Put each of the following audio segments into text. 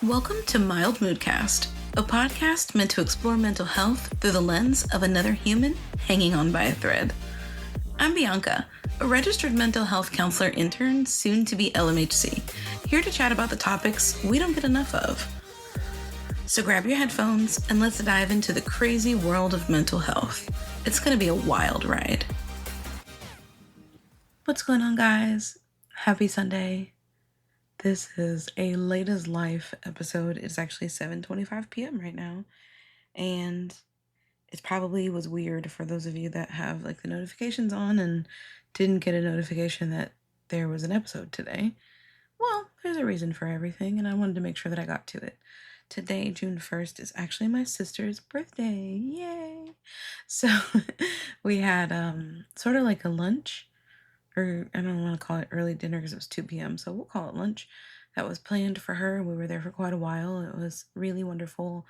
Welcome to Mild Moodcast, a podcast meant to explore mental health through the lens of another human hanging on by a thread. I'm Bianca, a registered mental health counselor intern, soon to be LMHC, here to chat about the topics we don't get enough of. So grab your headphones and let's dive into the crazy world of mental health. It's going to be a wild ride. What's going on, guys? Happy Sunday. This is a Late as Life episode. It's actually 7:25 p.m. right now. And it probably was weird for those of you that have like the notifications on and didn't get a notification that there was an episode today. Well, there's a reason for everything, and I wanted to make sure that I got to it. Today, June 1st, is actually my sister's birthday. Yay! So we had sort of like a lunch. Or I don't want to call it early dinner because it was 2 p.m. So we'll call it lunch. That was planned for her. We were there for quite a while. It was really wonderful.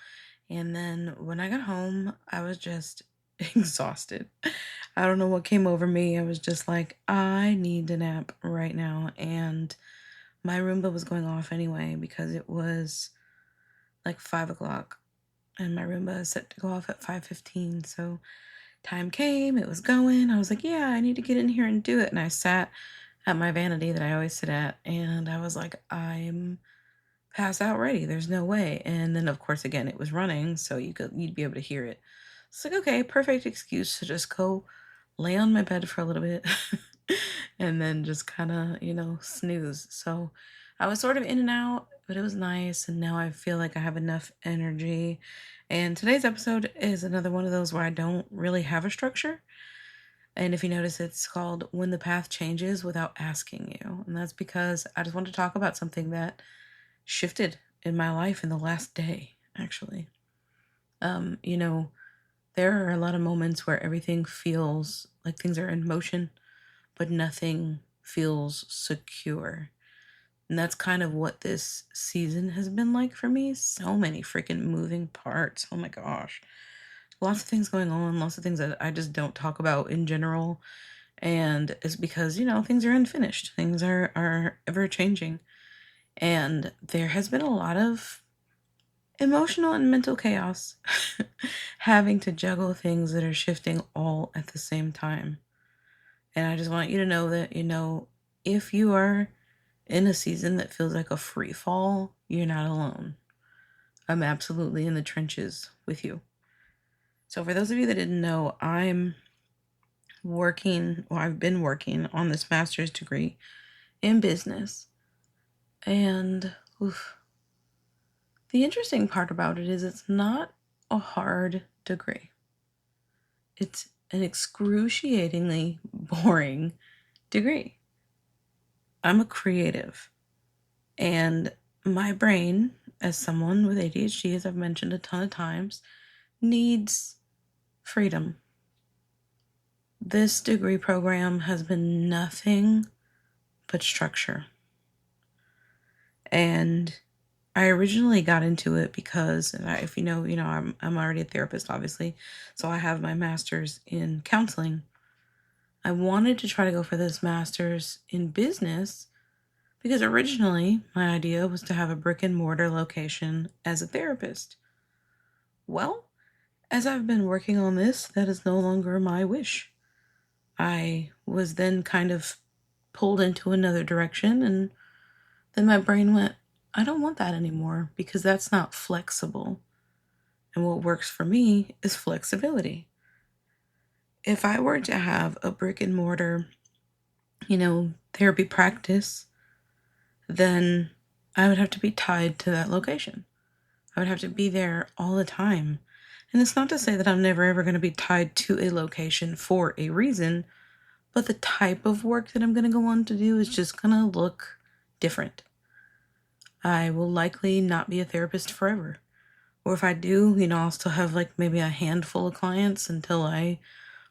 And then when I got home, I was just exhausted. I don't know what came over me. I was just like, I need a nap right now. And my Roomba was going off anyway because it was like 5 o'clock. And my Roomba is set to go off at 5:15. So time came, it was going. I was like, yeah, I need to get in here and do it. And I sat at my vanity that I always sit at, and I was like, I'm passed out ready. There's no way. And then, of course, again, it was running, so you'd be able to hear it. It's like, okay, perfect excuse to just go lay on my bed for a little bit and then just kind of, snooze. So I was sort of in and out, but it was nice. And now I feel like I have enough energy. And today's episode is another one of those where I don't really have a structure. And if you notice, it's called When the Path Changes Without Asking You. And that's because I just want to talk about something that shifted in my life in the last day, actually. There are a lot of moments where everything feels like things are in motion, but nothing feels secure. And that's kind of what this season has been like for me. So many freaking moving parts. Oh my gosh. Lots of things going on, lots of things that I just don't talk about in general. And it's because, things are unfinished. Things are ever changing. And there has been a lot of emotional and mental chaos having to juggle things that are shifting all at the same time. And I just want you to know that, if you are in a season that feels like a free fall, you're not alone. I'm absolutely in the trenches with you. So for those of you that didn't know, I've been working on this master's degree in business. And the interesting part about it is it's not a hard degree. It's an excruciatingly boring degree. I'm a creative. And my brain, as someone with ADHD, as I've mentioned a ton of times, needs freedom. This degree program has been nothing but structure. And I originally got into it because, if you know, I'm already a therapist, obviously. So I have my master's in counseling. I wanted to try to go for this master's in business because originally my idea was to have a brick and mortar location as a therapist. Well, as I've been working on this, that is no longer my wish. I was then kind of pulled into another direction, and then my brain went, I don't want that anymore because that's not flexible. And what works for me is flexibility. If I were to have a brick and mortar, therapy practice, then I would have to be tied to that location. I would have to be there all the time. And it's not to say that I'm never ever going to be tied to a location for a reason, but the type of work that I'm going to go on to do is just going to look different. I will likely not be a therapist forever. Or if I do, I'll still have like maybe a handful of clients until I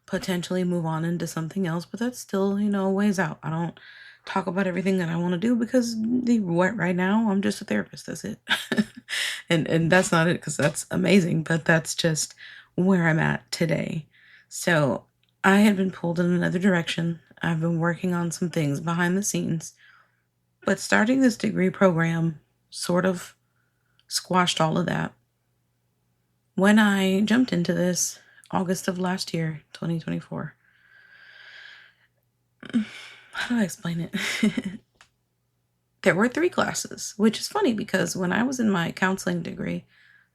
potentially move on into something else. But that's still, a ways out. I don't talk about everything that I want to do because right now I'm just a therapist. That's it. and that's not it because that's amazing. But that's just where I'm at today. So I had been pulled in another direction. I've been working on some things behind the scenes. But starting this degree program sort of squashed all of that. When I jumped into this August of last year, 2024, how do I explain it? There were 3 classes, which is funny because when I was in my counseling degree,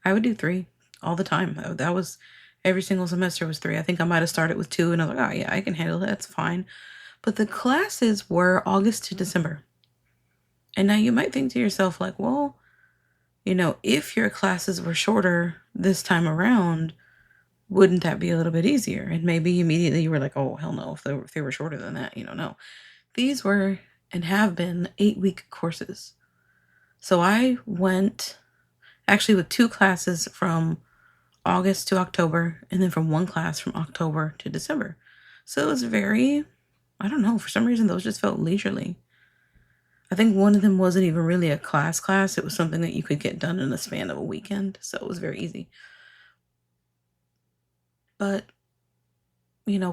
I would do 3 all the time. That was every single semester was 3. I think I might have started with 2 and I was like, oh yeah, I can handle it. That's fine. But the classes were August to December. And now you might think to yourself like, well, if your classes were shorter this time around, wouldn't that be a little bit easier? And maybe immediately you were like, oh, hell no, if they were shorter than that, no. These were and have been 8-week courses. So I went actually with 2 classes from August to October, and then from 1 class from October to December. So it was very, I don't know, for some reason those just felt leisurely. I think one of them wasn't even really a class. It was something that you could get done in the span of a weekend. So it was very easy. But,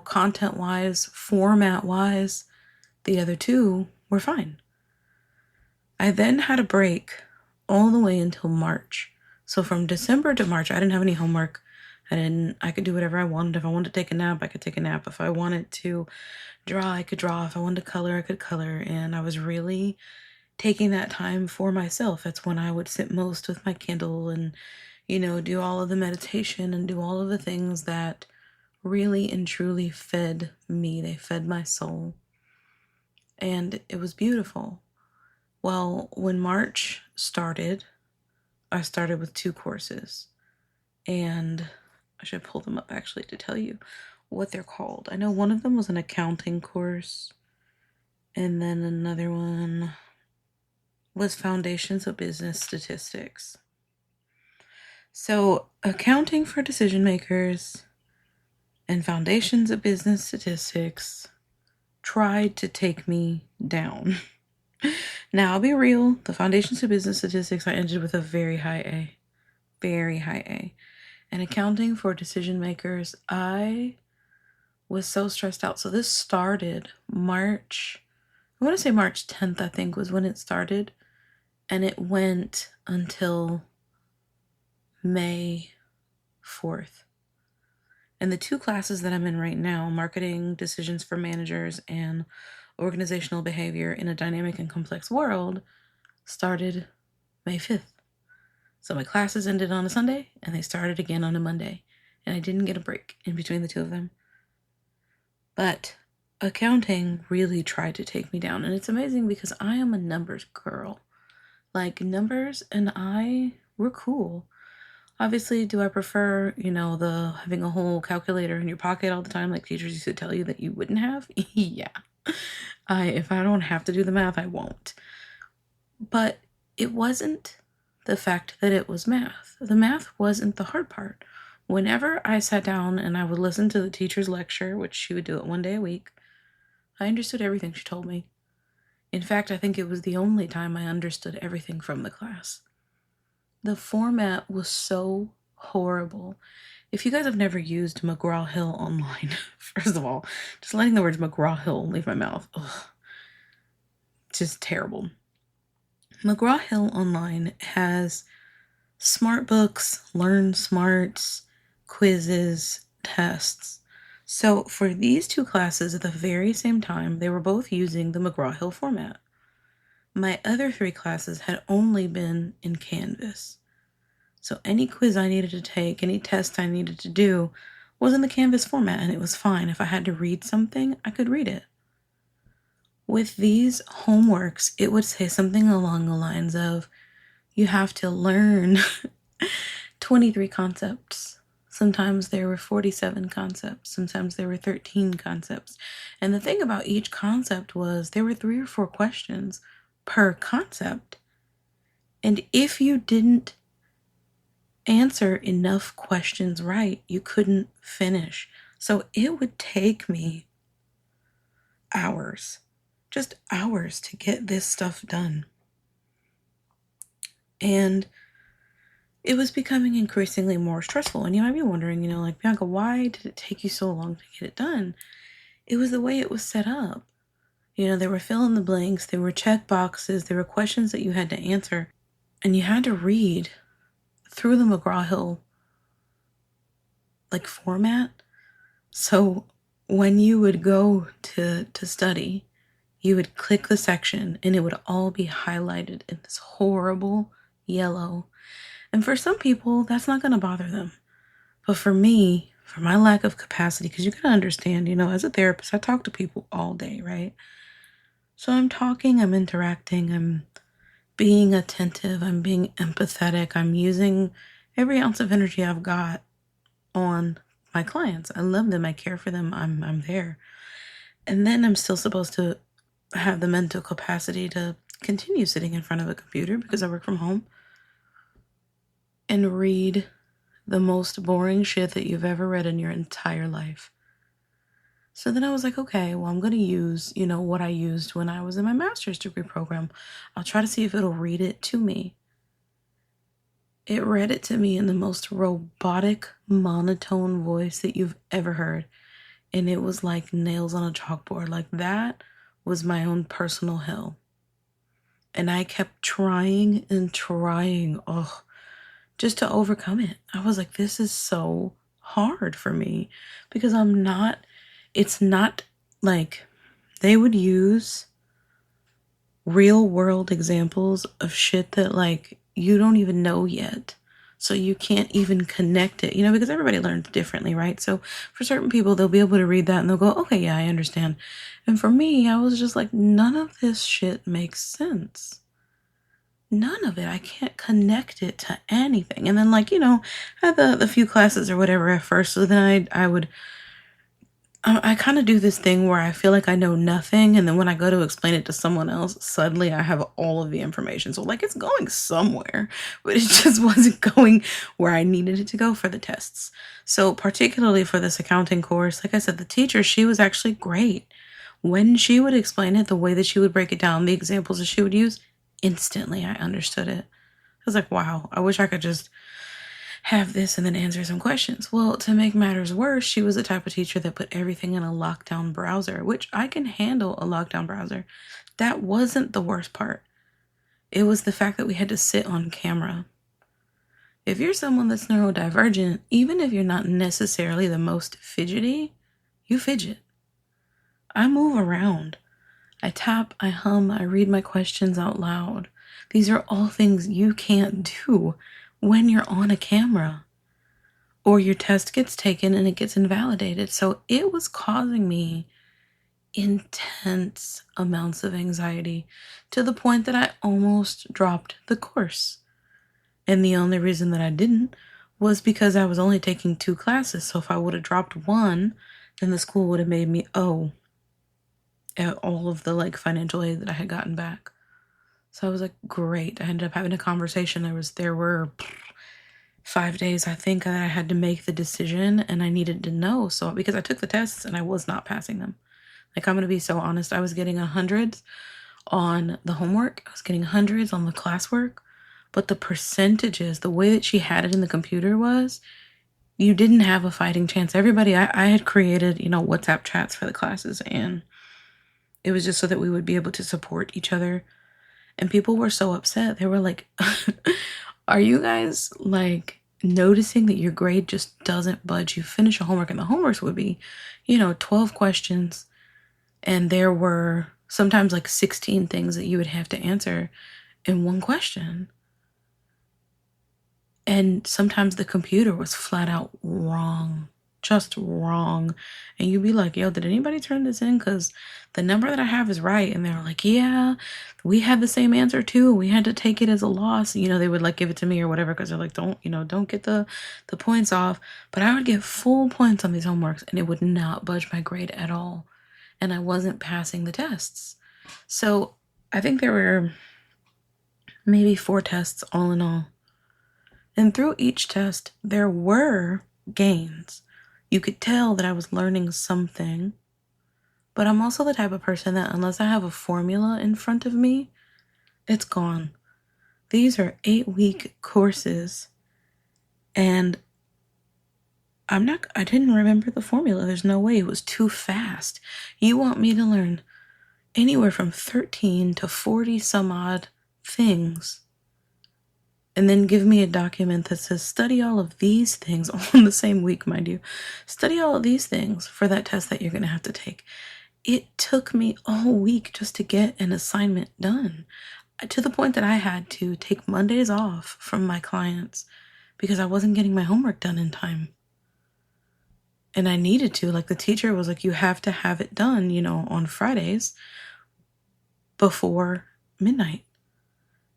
content-wise, format-wise, the other 2 were fine. I then had a break all the way until March. So from December to March, I didn't have any homework. I could do whatever I wanted. If I wanted to take a nap, I could take a nap. If I wanted to draw, I could draw. If I wanted to color, I could color. And I was really taking that time for myself. That's when I would sit most with my Kindle and, do all of the meditation and do all of the things that really and truly fed me. They fed my soul. And it was beautiful. Well, when March started, I started with 2 courses. And I should pull them up actually to tell you what they're called. I know one of them was an accounting course. And then another one was Foundations of Business Statistics. So Accounting for Decision Makers and Foundations of Business Statistics tried to take me down. Now, I'll be real. The Foundations of Business Statistics, I ended with a very high A. Very high A. And Accounting for Decision Makers, I was so stressed out. So this started March, I want to say March 10th, I think, was when it started. And it went until May 4th. And the 2 classes that I'm in right now, Marketing Decisions for Managers and Organizational Behavior in a Dynamic and Complex World, started May 5th. So my classes ended on a Sunday and they started again on a Monday. And I didn't get a break in between the 2 of them. But accounting really tried to take me down. And it's amazing because I am a numbers girl. Like, numbers and I were cool. Obviously, do I prefer, the having a whole calculator in your pocket all the time like teachers used to tell you that you wouldn't have? Yeah. If I don't have to do the math, I won't. But it wasn't the fact that it was math. The math wasn't the hard part. Whenever I sat down and I would listen to the teacher's lecture, which she would do it 1 day a week, I understood everything she told me. In fact, I think it was the only time I understood everything from the class. The format was so horrible. If you guys have never used McGraw-Hill online, first of all, just letting the words McGraw-Hill leave my mouth, just terrible. McGraw-Hill Online has smart books, learn smarts, quizzes, tests. So for these 2 classes at the very same time, they were both using the McGraw-Hill format. My other 3 classes had only been in Canvas. So any quiz I needed to take, any test I needed to do was in the Canvas format, and it was fine. If I had to read something, I could read it. With these homeworks, it would say something along the lines of, you have to learn 23 concepts. Sometimes there were 47 concepts. Sometimes there were 13 concepts. And the thing about each concept was there were 3 or 4 questions per concept. And if you didn't answer enough questions right, you couldn't finish. So it would take me hours, just hours to get this stuff done. And it was becoming increasingly more stressful. And you might be wondering, like, Bianca, why did it take you so long to get it done? It was the way it was set up. There were fill in the blanks, there were check boxes, there were questions that you had to answer, and you had to read through the McGraw-Hill like format. So when you would go to study, you would click the section and it would all be highlighted in this horrible yellow. And for some people, that's not going to bother them. But for me, for my lack of capacity, because you got to understand, as a therapist, I talk to people all day, right? So I'm talking, I'm interacting, I'm being attentive, I'm being empathetic, I'm using every ounce of energy I've got on my clients. I love them, I care for them, I'm there. And then I'm still supposed to have the mental capacity to continue sitting in front of a computer because I work from home and read the most boring shit that you've ever read in your entire life. So then I was like, okay, well, I'm going to use, what I used when I was in my master's degree program. I'll try to see if it'll read it to me. It read it to me in the most robotic, monotone voice that you've ever heard. And it was like nails on a chalkboard. Like that was my own personal hell. And I kept trying and trying, just to overcome it. I was like, this is so hard for me because it's not like they would use real world examples of shit that like you don't even know yet. So you can't even connect it, because everybody learns differently, right? So for certain people, they'll be able to read that and they'll go, okay, yeah, I understand. And for me, I was just like, none of this shit makes sense. None of it. I can't connect it to anything. And then I had the few classes or whatever at first. So then I kind of do this thing where I feel like I know nothing. And then when I go to explain it to someone else, suddenly I have all of the information. So it's going somewhere, but it just wasn't going where I needed it to go for the tests. So particularly for this accounting course, like I said, the teacher, she was actually great. When she would explain it, the way that she would break it down, the examples that she would use, instantly I understood it. I was like, wow, I wish I could just have this and then answer some questions. Well, to make matters worse, she was the type of teacher that put everything in a lockdown browser, which I can handle a lockdown browser. That wasn't the worst part. It was the fact that we had to sit on camera. If you're someone that's neurodivergent, even if you're not necessarily the most fidgety, you fidget. I move around. I tap, I hum, I read my questions out loud. These are all things you can't do when you're on a camera or your test gets taken and it gets invalidated. So it was causing me intense amounts of anxiety to the point that I almost dropped the course. And the only reason that I didn't was because I was only taking 2 classes. So if I would have dropped one, then the school would have made me owe all of the financial aid that I had gotten back. So I was like, great. I ended up having a conversation. There were 5 days, I think, that I had to make the decision and I needed to know. So because I took the tests and I was not passing them. I'm going to be so honest. I was getting 100s on the homework. I was getting 100s on the classwork. But the percentages, the way that she had it in the computer was, you didn't have a fighting chance. Everybody, I had created, WhatsApp chats for the classes, and it was just so that we would be able to support each other. And people were so upset. They were like, are you guys noticing that your grade just doesn't budge? You finish your homework, and the homeworks would be, 12 questions. And there were sometimes 16 things that you would have to answer in one question. And sometimes the computer was flat out wrong. Just wrong. And you'd be like, yo, did anybody turn this in? Because the number that I have is right. And they were like, yeah, we had the same answer too. We had to take it as a loss. They would give it to me or whatever because they're like, don't get the points off. But I would get full points on these homeworks and it would not budge my grade at all. And I wasn't passing the tests. So I think there were maybe 4 tests all in all. And through each test, there were gains. You could tell that I was learning something. But I'm also the type of person that unless I have a formula in front of me, it's gone. These are 8-week courses. And I didn't remember the formula. There's no way. It was too fast. You want me to learn anywhere from 13 to 40 some odd things and then give me a document that says study all of these things all in the same week, mind you. Study all of these things for that test that you're going to have to take. It took me a whole week just to get an assignment done, to the point that I had to take Mondays off from my clients because I wasn't getting my homework done in time. And I needed to. Like, the teacher was like, you have to have it done, on Fridays before midnight,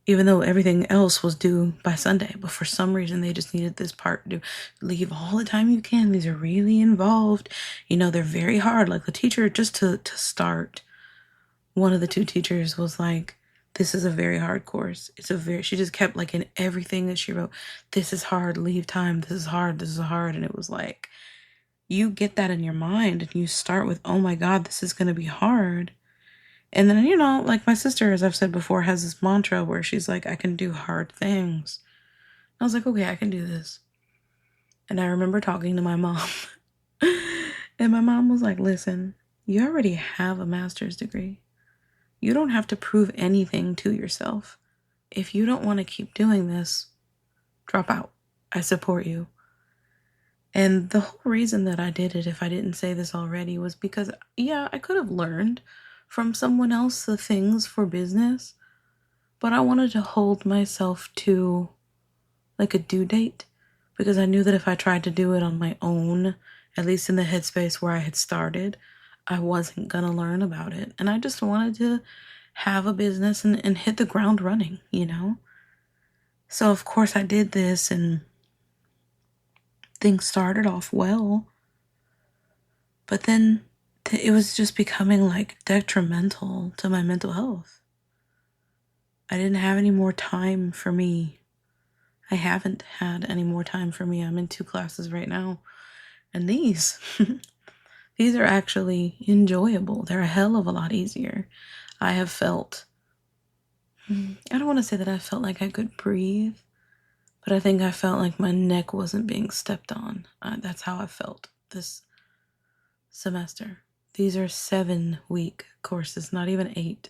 even though everything else was due by Sunday. But for some reason, they just needed this part to leave all the time you can. These are really involved. They're very hard. Like, the teacher, just to start, one of the two teachers was like, this is a very hard course. She just kept, like, in everything that she wrote, this is hard, leave time, this is hard, this is hard. And it was like, you get that in your mind and you start with, oh my God, this is going to be hard. And then, like my sister, as I've said before, has this mantra where she's like, I can do hard things. I was like, okay, I can do this. And I remember talking to my mom and my mom was like, listen, you already have a master's degree. You don't have to prove anything to yourself. If you don't want to keep doing this, drop out. I support you. And the whole reason that I did it, if I didn't say this already, was because, yeah, I could have learned from someone else the things for business, but I wanted to hold myself to like a due date, because I knew that if I tried to do it on my own, at least in the headspace where I had started, I wasn't gonna learn about it. And I just wanted to have a business and hit the ground running, So of course I did this and things started off well, but then it was just becoming like detrimental to my mental health. I didn't have any more time for me. I haven't had any more time for me. I'm in 2 classes right now. And these are actually enjoyable. They're a hell of a lot easier. I have felt, I don't want to say that I felt like I could breathe, but I think I felt like my neck wasn't being stepped on. That's how I felt this semester. These are 7-week courses, not even 8.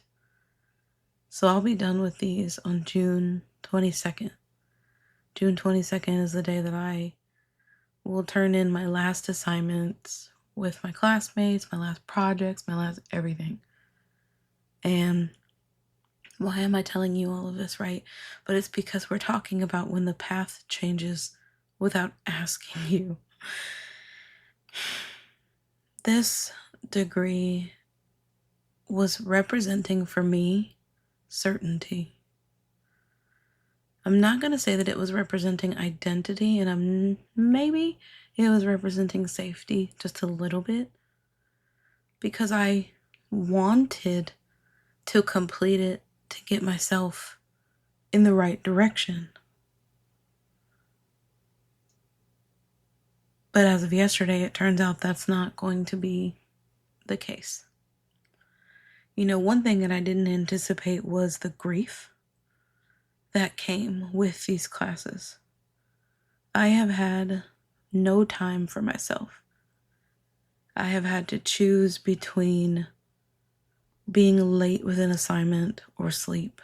So I'll be done with these on June 22nd. June 22nd is the day that I will turn in my last assignments with my classmates, my last projects, my last everything. And why am I telling you all of this, right? But it's because we're talking about when the path changes without asking you. This degree was representing for me certainty. I'm not going to say that it was representing identity, and maybe it was representing safety just a little bit, because I wanted to complete it to get myself in the right direction. But as of yesterday, it turns out that's not going to be the case. One thing that I didn't anticipate was the grief that came with these classes. I have had no time for myself. I have had to choose between being late with an assignment or sleep.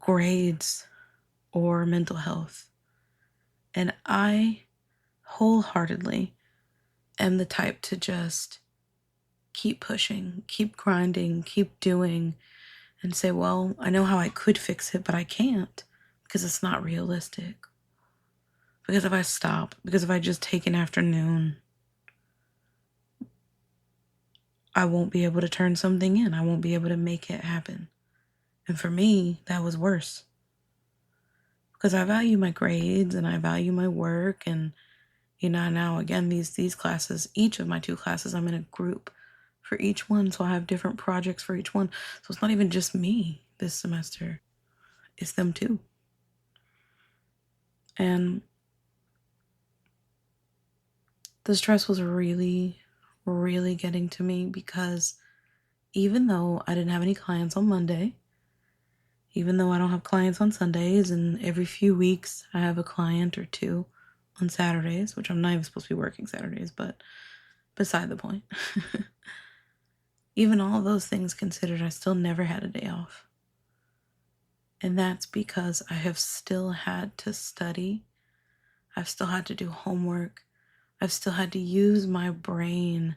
Grades or mental health. And I wholeheartedly am the type to just keep pushing, keep grinding, keep doing, and say, well, I know how I could fix it, but I can't because it's not realistic. Because if I stop, because if I just take an afternoon, I won't be able to turn something in. I won't be able to make it happen. And for me, that was worse. Because I value my grades and I value my work. And, now again, these classes, each of my 2 classes, I'm in a group for each one. So I have different projects for each one. So it's not even just me this semester. It's them too. And the stress was really, really getting to me, because even though I didn't have any clients on Monday, even though I don't have clients on Sundays, and every few weeks I have a client or 2 on Saturdays, which I'm not even supposed to be working Saturdays, but beside the point. Even all those things considered, I still never had a day off. And that's because I have still had to study. I've still had to do homework. I've still had to use my brain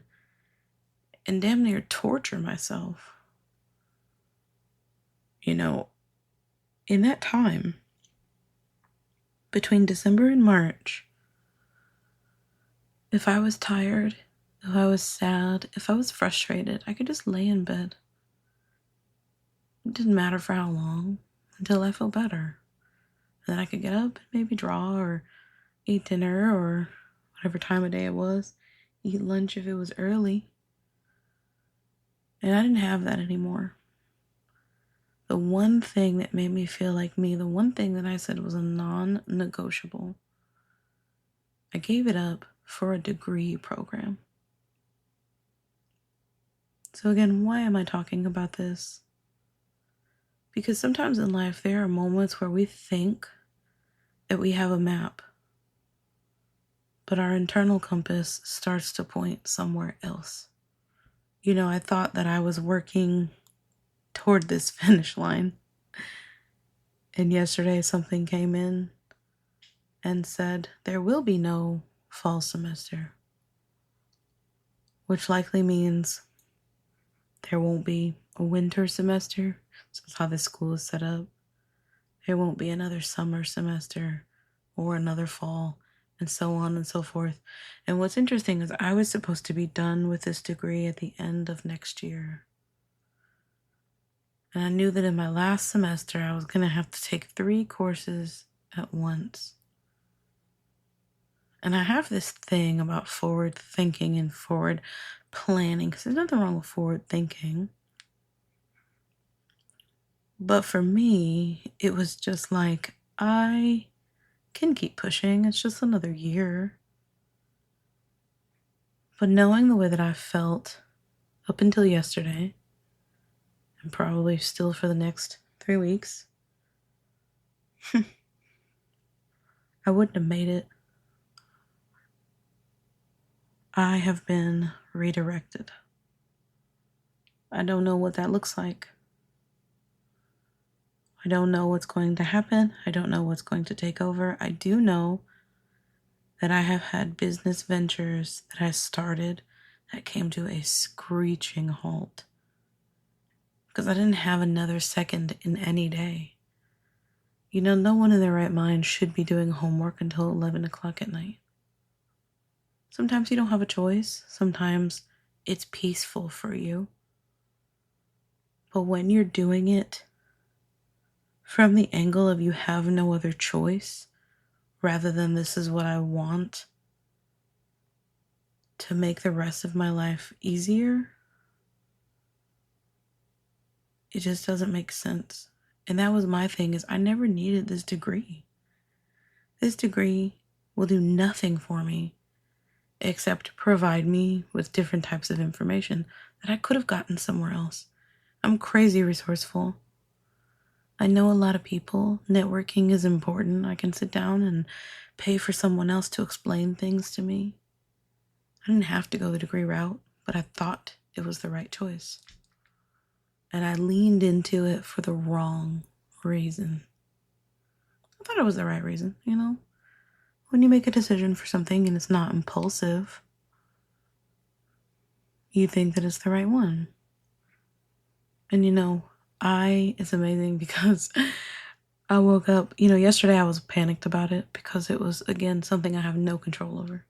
and damn near torture myself. In that time, between December and March, if I was tired, if I was sad, if I was frustrated, I could just lay in bed. It didn't matter for how long, until I felt better. And then I could get up and maybe draw or eat dinner or whatever time of day it was, eat lunch if it was early. And I didn't have that anymore. The one thing that made me feel like me, the one thing that I said was a non-negotiable, I gave it up for a degree program. So again, why am I talking about this? Because sometimes in life there are moments where we think that we have a map, but our internal compass starts to point somewhere else. I thought that I was working toward this finish line. And yesterday something came in and said there will be no fall semester, which likely means there won't be a winter semester. That's how this school is set up. There won't be another summer semester or another fall, and so on and so forth. And what's interesting is I was supposed to be done with this degree at the end of next year. And I knew that in my last semester, I was going to have to take 3 courses at once. And I have this thing about forward thinking and forward planning, because there's nothing wrong with forward thinking. But for me, it was just like, I can keep pushing. It's just another year. But knowing the way that I felt up until yesterday, and probably still for the next 3 weeks, I wouldn't have made it. I have been redirected. I don't know what that looks like. I don't know what's going to happen. I don't know what's going to take over. I do know that I have had business ventures that I started that came to a screeching halt because I didn't have another second in any day. No one in their right mind should be doing homework until 11 o'clock at night. Sometimes you don't have a choice. Sometimes it's peaceful for you. But when you're doing it from the angle of you have no other choice, rather than this is what I want to make the rest of my life easier, it just doesn't make sense. And that was my thing, is I never needed this degree. This degree will do nothing for me except provide me with different types of information that I could have gotten somewhere else. I'm crazy resourceful. I know a lot of people. Networking is important. I can sit down and pay for someone else to explain things to me. I didn't have to go the degree route, but I thought it was the right choice. And I leaned into it for the wrong reason. I thought it was the right reason, When you make a decision for something and it's not impulsive, you think that it's the right one. And it's amazing because I woke up, yesterday I was panicked about it because it was, again, something I have no control over.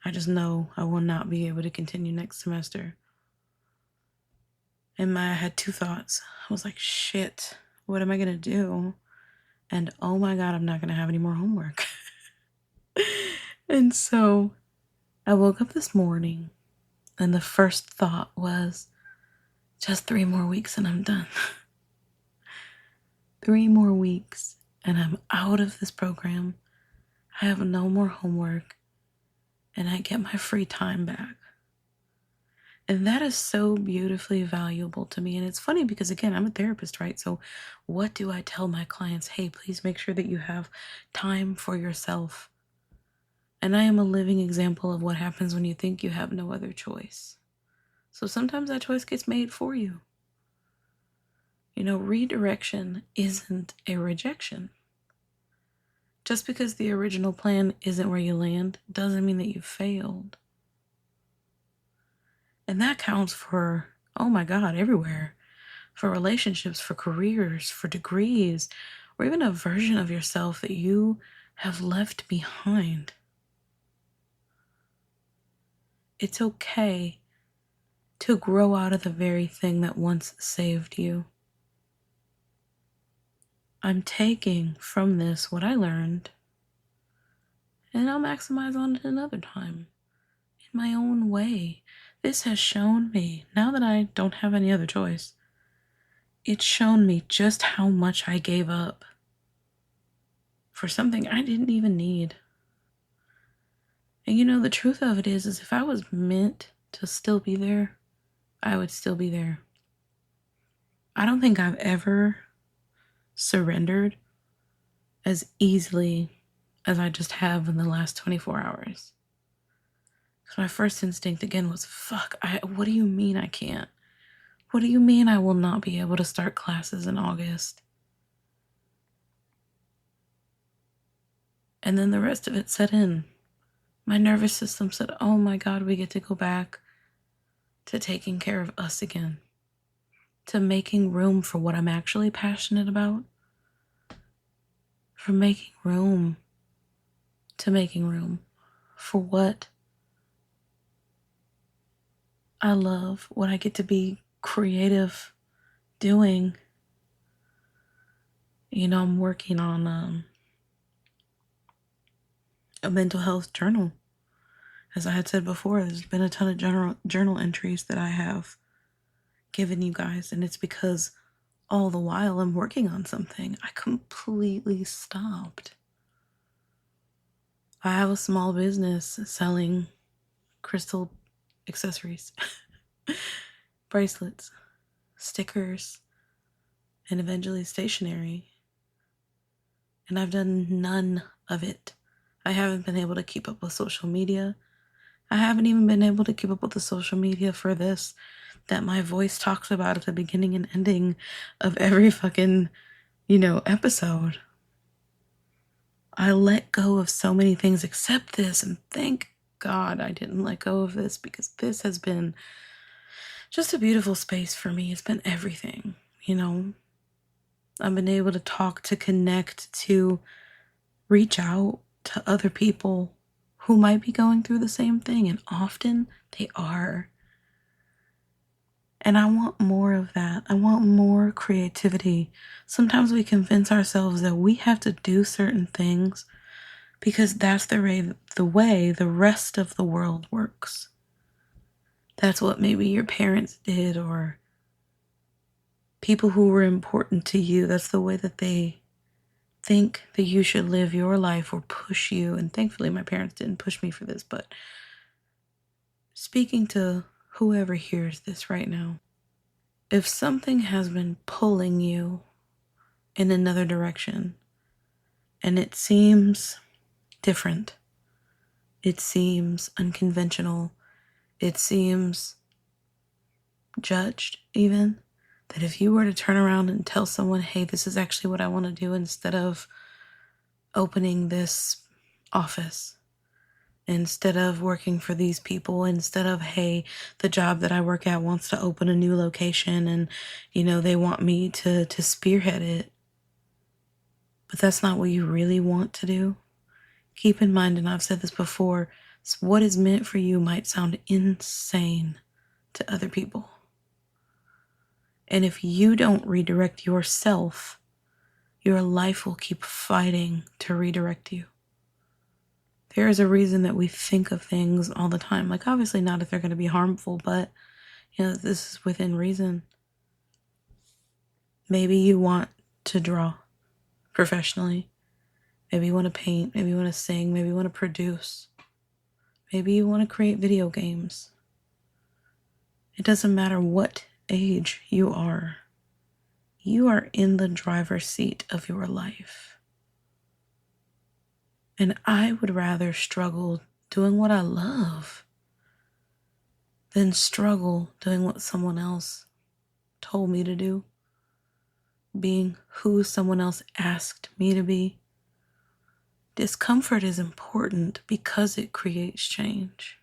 I just know I will not be able to continue next semester. And I had 2 thoughts. I was like, shit, what am I going to do? And oh my God, I'm not going to have any more homework. And so I woke up this morning and the first thought was, just 3 more weeks and I'm done. 3 more weeks and I'm out of this program. I have no more homework and I get my free time back. And that is so beautifully valuable to me. And it's funny because, again, I'm a therapist, right? So what do I tell my clients? Hey, please make sure that you have time for yourself. And I am a living example of what happens when you think you have no other choice. So sometimes that choice gets made for you. Redirection isn't a rejection. Just because the original plan isn't where you land doesn't mean that you failed. And that counts for, oh my God, everywhere. For relationships, for careers, for degrees, or even a version of yourself that you have left behind. It's okay to grow out of the very thing that once saved you. I'm taking from this what I learned, and I'll maximize on it another time in my own way. This has shown me, now that I don't have any other choice, it's shown me just how much I gave up for something I didn't even need. And the truth of it is if I was meant to still be there, I would still be there. I don't think I've ever surrendered as easily as I just have in the last 24 hours. Because my first instinct again was, fuck, what do you mean I can't? What do you mean I will not be able to start classes in August? And then the rest of it set in. My nervous system said, oh my God, we get to go back to taking care of us again. To making room for what I'm actually passionate about. For making room. To making room for what I love, what I get to be creative doing. I'm working on a mental health journal. As I had said before, there's been a ton of journal entries that I have given you guys, and it's because all the while I'm working on something, I completely stopped. I have a small business selling crystal accessories, bracelets, stickers, and eventually stationery. And I've done none of it. I haven't been able to keep up with social media. I haven't even been able to keep up with the social media for this that my voice talks about at the beginning and ending of every fucking, episode. I let go of so many things except this, and thank God I didn't let go of this, because this has been just a beautiful space for me. It's been everything, I've been able to talk, to connect, to reach out to other people who might be going through the same thing, and often they are. And I want more of that. I want more creativity. Sometimes we convince ourselves that we have to do certain things because that's the way the rest of the world works. That's what maybe your parents did, or people who were important to you. That's the way that they think that you should live your life, or push you. And thankfully my parents didn't push me for this, but speaking to whoever hears this right now, if something has been pulling you in another direction and it seems different, it seems unconventional, it seems judged even, that if you were to turn around and tell someone, hey, this is actually what I want to do, instead of opening this office, instead of working for these people, instead of, hey, the job that I work at wants to open a new location and, they want me to spearhead it, but that's not what you really want to do. Keep in mind, and I've said this before, what is meant for you might sound insane to other people. And if you don't redirect yourself, your life will keep fighting to redirect you. There is a reason that we think of things all the time. Like, obviously not if they're going to be harmful, but, this is within reason. Maybe you want to draw professionally. Maybe you want to paint. Maybe you want to sing. Maybe you want to produce. Maybe you want to create video games. It doesn't matter what age you are. You are in the driver's seat of your life. And I would rather struggle doing what I love than struggle doing what someone else told me to do. being who someone else asked me to be. Discomfort is important because it creates change.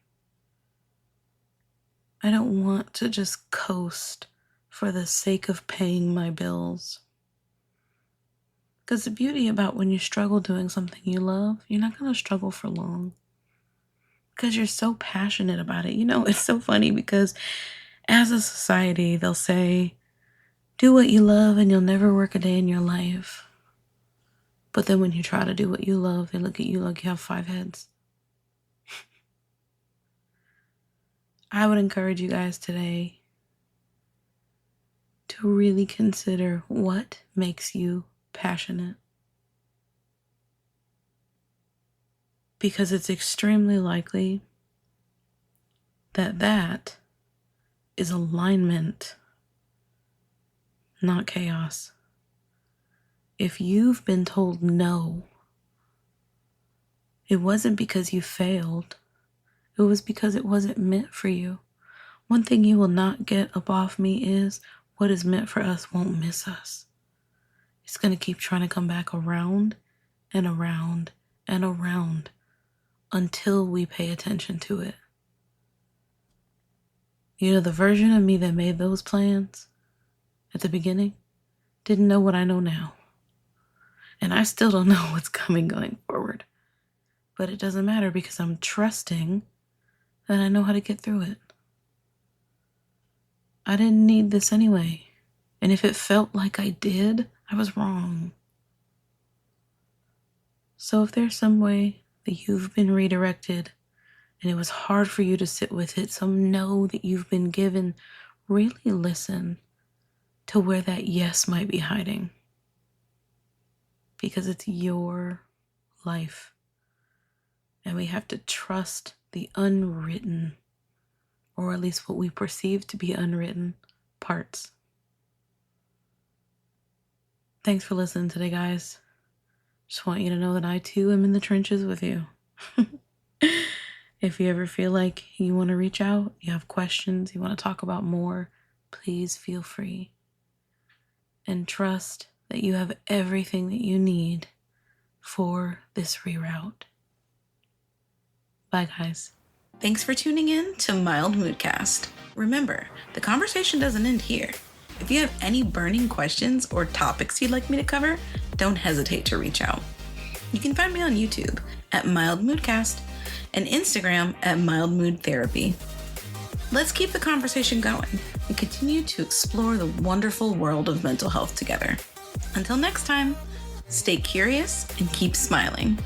I don't want to just coast for the sake of paying my bills. Because the beauty about when you struggle doing something you love, you're not going to struggle for long. Because you're so passionate about it. You know, it's so funny because as a society, they'll say, do what you love and you'll never work a day in your life. But then when you try to do what you love, they look at you like you have 5 heads. I would encourage you guys today to really consider what makes you passionate. Because it's extremely likely that that is alignment, not chaos. If you've been told no, it wasn't because you failed. It was because it wasn't meant for you. One thing you will not get up off me is what is meant for us won't miss us. It's going to keep trying to come back around and around and around until we pay attention to it. You know, the version of me that made those plans at the beginning didn't know what I know now. And I still don't know what's coming going forward. But it doesn't matter because I'm trusting that I know how to get through it. I didn't need this anyway. And if it felt like I did, I was wrong. So if there's some way that you've been redirected and it was hard for you to sit with it, some no that you've been given, really listen to where that yes might be hiding. Because it's your life. And we have to trust the unwritten, or at least what we perceive to be unwritten, parts. Thanks for listening today, guys. Just want you to know that I too am in the trenches with you. If you ever feel like you want to reach out, you have questions, you want to talk about more, please feel free. And trust that you have everything that you need for this reroute. Bye, guys. Thanks for tuning in to Mild Moodcast. Remember, the conversation doesn't end here. If you have any burning questions or topics you'd like me to cover, don't hesitate to reach out. You can find me on YouTube at Mild Moodcast and Instagram at Mild Mood Therapy. Let's keep the conversation going and continue to explore the wonderful world of mental health together. Until next time, stay curious and keep smiling.